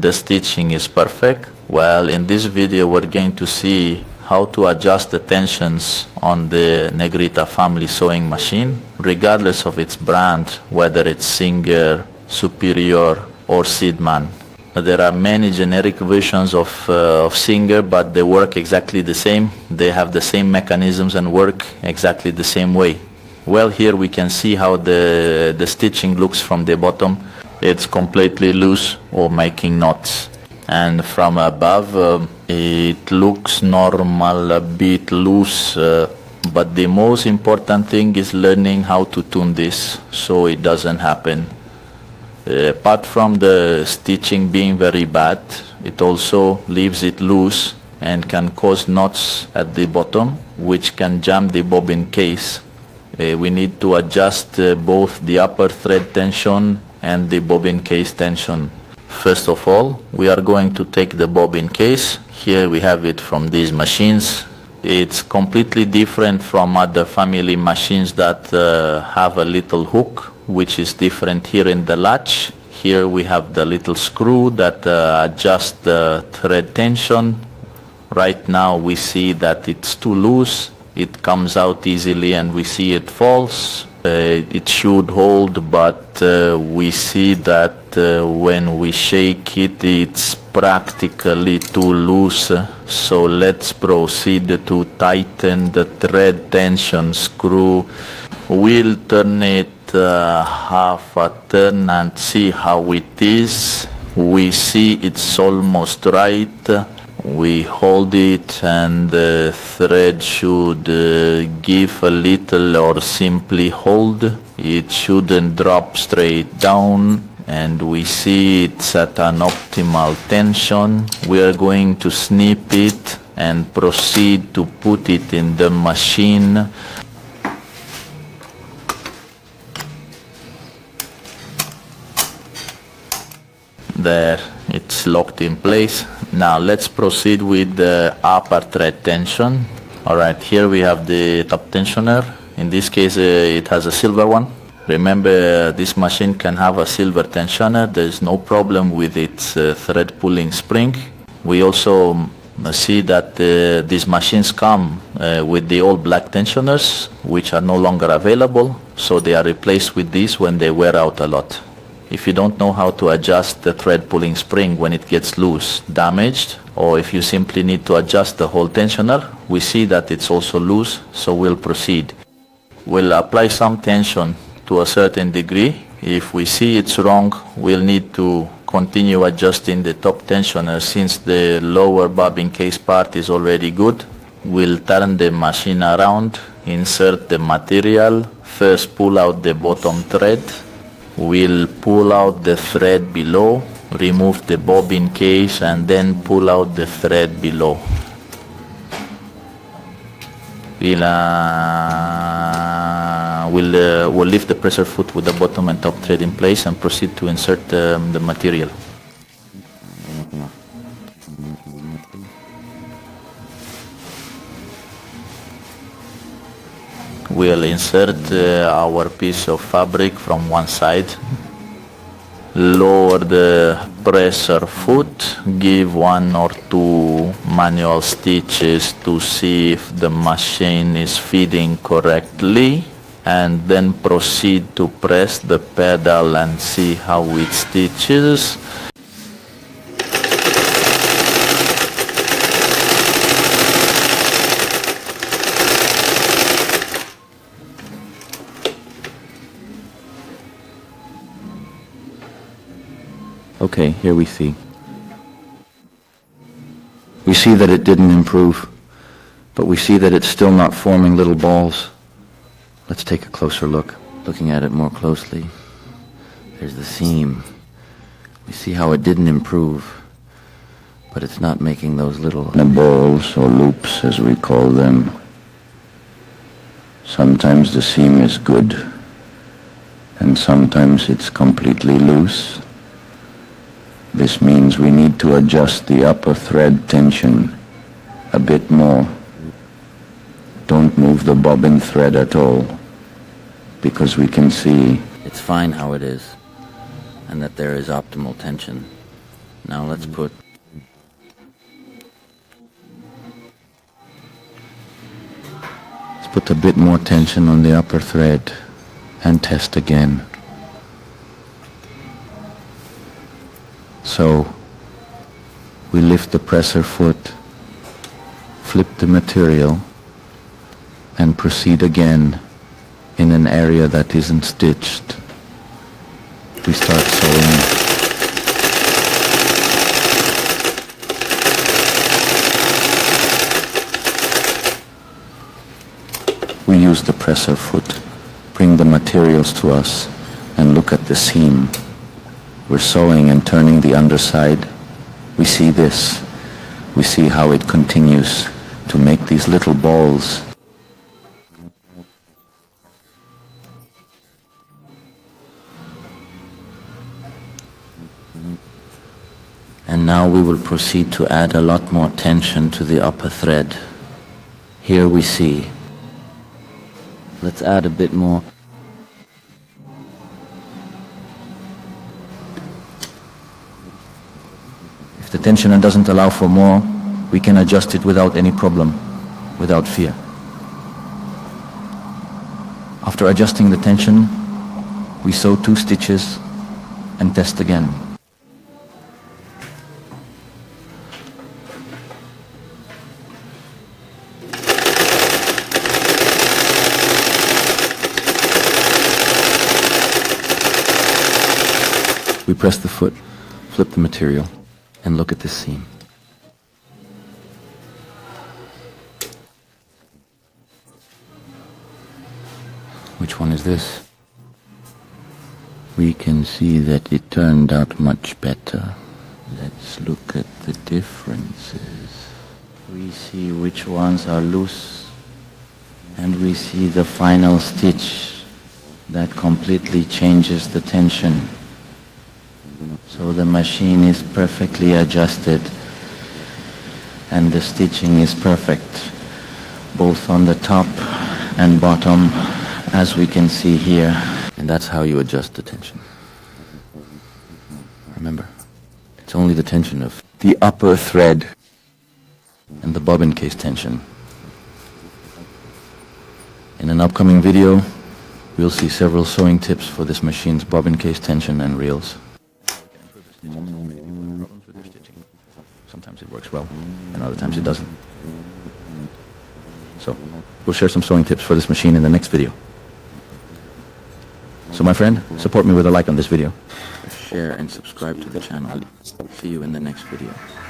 the stitching is perfect? Well, in this video we're going to see how to adjust the tensions on the Negrita family sewing machine, regardless of its brand, whether it's Singer, Superior or Seidman. There are many generic versions of Singer, but they work exactly the same. They have the same mechanisms and work exactly the same way. Well, here we can see how the stitching looks from the bottom. It's completely loose or making knots. And from above it looks normal, a bit loose, but the most important thing is learning how to tune this so it doesn't happen. Apart from the stitching being very bad, it also leaves it loose and can cause knots at the bottom, which can jam the bobbin case. We need to adjust both the upper thread tension and the bobbin case tension. First of all, we are going to take the bobbin case. Here we have it from these machines. It's completely different from other family machines that have a little hook, which is different here in the latch. Here we have the little screw that adjusts the thread tension. Right now we see that it's too loose. It comes out easily and we see it falls. It should hold, but we see that when we shake it, it's practically too loose. So let's proceed to tighten the thread tension screw. We'll turn it half a turn and see how it is. We see it's almost right. We hold it and the thread should give a little or simply hold. It shouldn't drop straight down, and we see it's at an optimal tension. We are going to snip it and proceed to put it in the machine. There, it's locked in place. Now let's proceed with the upper thread tension. Alright, here we have the top tensioner. In this case it has a silver one. Remember, this machine can have a silver tensioner. There's no problem with its thread pulling spring. We also see that these machines come with the old black tensioners, which are no longer available, so they are replaced with these when they wear out a lot. If you don't know how to adjust the thread pulling spring when it gets loose, damaged, or if you simply need to adjust the whole tensioner, we see that it's also loose, so we'll proceed. We'll apply some tension to a certain degree. If we see it's wrong, we'll need to continue adjusting the top tensioner. Since the lower bobbin case part is already good, we'll turn the machine around, insert the material, first pull out the bottom thread. We'll pull out the thread below, remove the bobbin case, and then pull out the thread below. We'll lift the pressure foot with the bottom and top thread in place and proceed to insert the material. We'll insert our piece of fabric from one side, lower the pressure foot, give 1 or 2 manual stitches to see if the machine is feeding correctly, and then proceed to press the pedal and see how it stitches. Okay, here we see. We see that it didn't improve, but we see that it's still not forming little balls. Let's take a closer look. Looking at it more closely, there's the seam. We see how it didn't improve, but it's not making those little balls or loops, as we call them. Sometimes the seam is good, and sometimes it's completely loose. This means we need to adjust the upper thread tension a bit more. Don't move the bobbin thread at all, because we can see it's fine how it is, and that there is optimal tension. Now let's put a bit more tension on the upper thread and test again. So we lift the presser foot, flip the material, and proceed again in an area that isn't stitched. We start sewing. We use the presser foot, bring the materials to us, and look at the seam. We're sewing and turning the underside. We see this. We see how it continues to make these little balls. And now we will proceed to add a lot more tension to the upper thread. Here we see. Let's add a bit more. If the tensioner doesn't allow for more, we can adjust it without any problem, without fear. After adjusting the tension, we sew 2 stitches and test again. We press the foot, flip the material, and look at this seam. Which one is this? We can see that it turned out much better. Let's look at the differences. We see which ones are loose, and we see the final stitch that completely changes the tension. So the machine is perfectly adjusted and the stitching is perfect, both on the top and bottom, as we can see here. And that's how you adjust the tension. Remember, it's only the tension of the upper thread and the bobbin case tension. In an upcoming video, we'll see several sewing tips for this machine's bobbin case tension and reels. Sometimes it works well, and other times it doesn't. So, we'll share some sewing tips for this machine in the next video. So my friend, support me with a like on this video. Share and subscribe to the channel. See you in the next video.